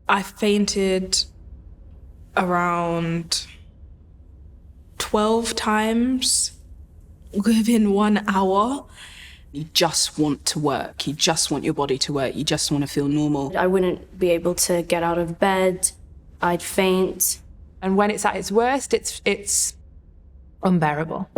I fainted around 12 times within 1 hour. You just want to work. You just want your body to work. You just want to feel normal. I wouldn't be able to get out of bed. I'd faint. And when it's at its worst, it's unbearable.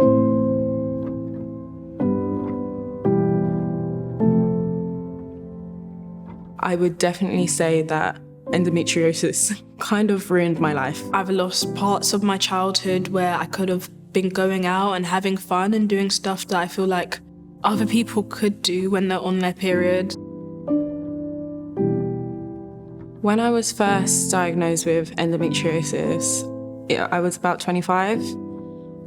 I would definitely say that endometriosis kind of ruined my life. I've lost parts of my childhood where I could have been going out and having fun and doing stuff that I feel like other people could do when they're on their period. When I was first diagnosed with endometriosis, I was about 25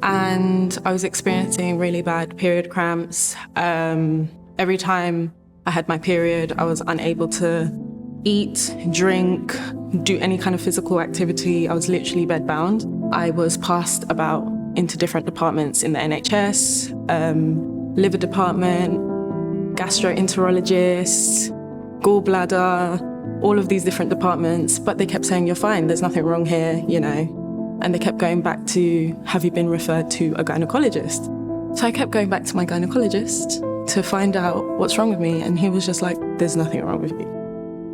and I was experiencing really bad period cramps. Every time I had my period, I was unable to eat, drink, do any kind of physical activity. I was literally bedbound. I was passed about into different departments in the NHS, liver department, gastroenterologist, gallbladder, all of these different departments, but they kept saying, you're fine, there's nothing wrong here, you know. And they kept going back to, have you been referred to a gynecologist? So I kept going back to my gynecologist to find out what's wrong with me, and he was just like, there's nothing wrong with you.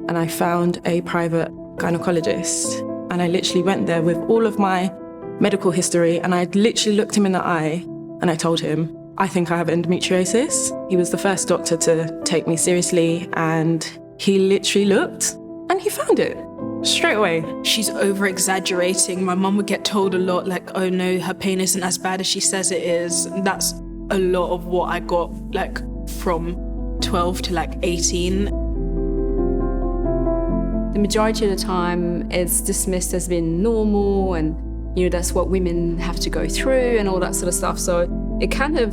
And I found a private gynecologist, and I literally went there with all of my medical history, and I literally looked him in the eye, and I told him, I think I have endometriosis. He was the first doctor to take me seriously, and he literally looked, and he found it straight away. She's over-exaggerating. My mum would get told a lot, like, oh no, her pain isn't as bad as she says it is. That's a lot of what I got, like, from 12 to, like, 18. The majority of the time, it's dismissed as being normal and, you know, that's what women have to go through and all that sort of stuff. So it kind of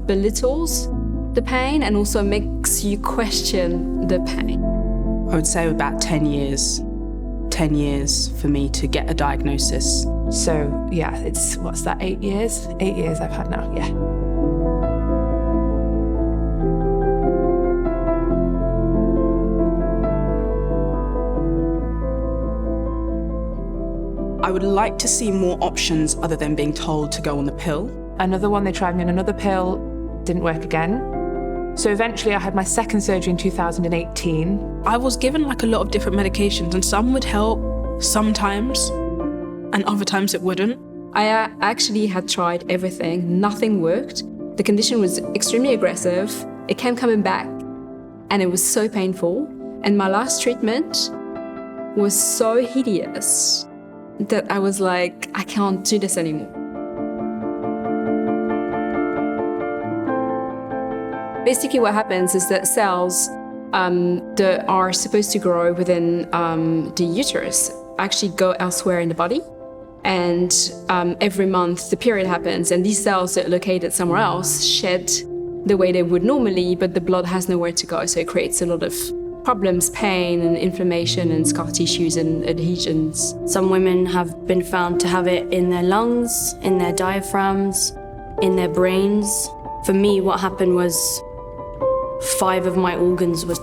belittles the pain and also makes you question the pain. I would say about 10 years. 10 years for me to get a diagnosis. So yeah, it's, what's that, 8 years? 8 years I've had now, yeah. I would like to see more options other than being told to go on the pill. Another one, they tried me on another pill, didn't work again. So eventually I had my second surgery in 2018. I was given like a lot of different medications, and some would help sometimes, and other times it wouldn't. I actually had tried everything, nothing worked. The condition was extremely aggressive. It kept coming back and it was so painful. And my last treatment was so hideous that I was like, I can't do this anymore. Basically what happens is that cells that are supposed to grow within the uterus actually go elsewhere in the body. And every month the period happens and these cells that are located somewhere else shed the way they would normally, but the blood has nowhere to go. So it creates a lot of problems, pain and inflammation and scar tissues and adhesions. Some women have been found to have it in their lungs, in their diaphragms, in their brains. For me, what happened was 5 of my organs were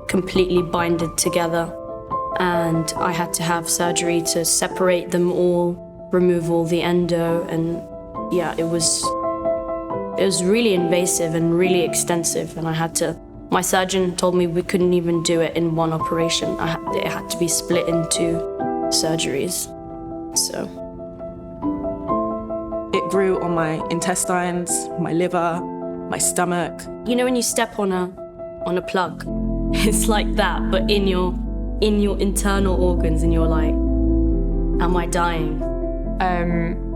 completely binded together, and I had to have surgery to separate them all, remove all the endo, and yeah, it was really invasive and really extensive, and my surgeon told me we couldn't even do it in one operation. It had to be split into surgeries, so. It grew on my intestines, my liver, my stomach. You know when you step on a plug? It's like that, but in your internal organs, and you're like, am I dying?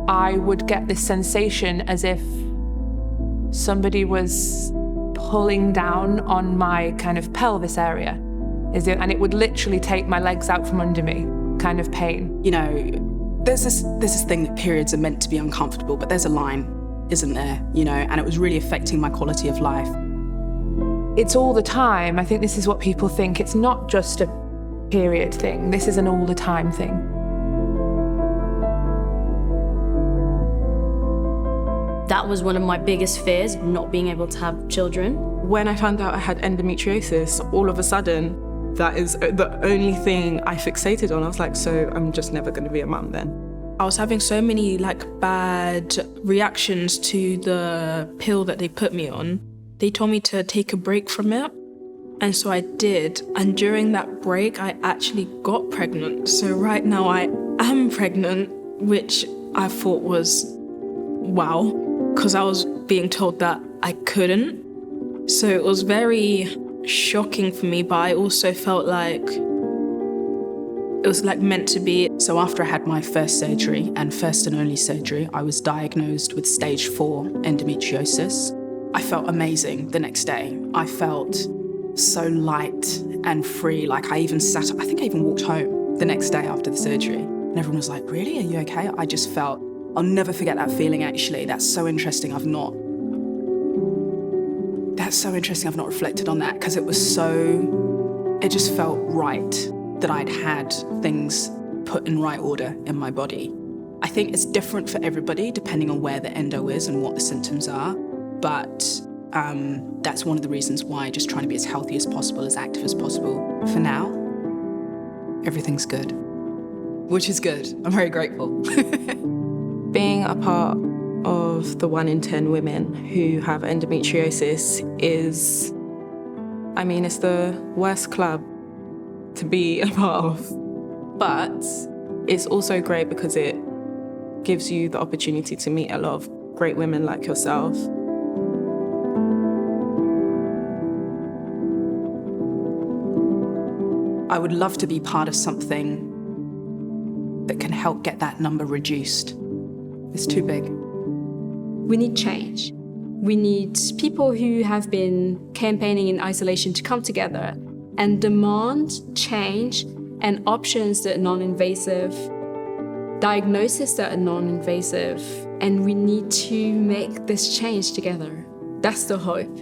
I would get this sensation as if somebody was pulling down on my kind of pelvis area. And it would literally take my legs out from under me, kind of pain. You know, there's this thing that periods are meant to be uncomfortable, but there's a line, isn't there? You know, and it was really affecting my quality of life. It's all the time. I think this is what people think. It's not just a period thing. This is an all the time thing. That was one of my biggest fears, not being able to have children. When I found out I had endometriosis, all of a sudden, that is the only thing I fixated on. I was like, so I'm just never going to be a mum then. I was having so many bad reactions to the pill that they put me on. They told me to take a break from it. And so I did. And during that break, I actually got pregnant. So right now I am pregnant, which I thought was wow, because I was being told that I couldn't. So it was very shocking for me, but I also felt like it was meant to be. So after I had my first surgery, and first and only surgery, I was diagnosed with stage 4 endometriosis. I felt amazing the next day. I felt so light and free. I think I even walked home the next day after the surgery. And everyone was like, really, are you okay? I just felt, I'll never forget that feeling actually. That's so interesting. I've not reflected on that, because it just felt right that I'd had things put in right order in my body. I think it's different for everybody depending on where the endo is and what the symptoms are, but that's one of the reasons why just trying to be as healthy as possible, as active as possible. For now, everything's good, which is good. I'm very grateful. Being a part of the 1 in 10 women who have endometriosis is, it's the worst club to be a part of. But it's also great because it gives you the opportunity to meet a lot of great women like yourself. I would love to be part of something that can help get that number reduced. It's too big. We need change. We need people who have been campaigning in isolation to come together and demand change and options that are non-invasive, diagnoses that are non-invasive, and we need to make this change together. That's the hope.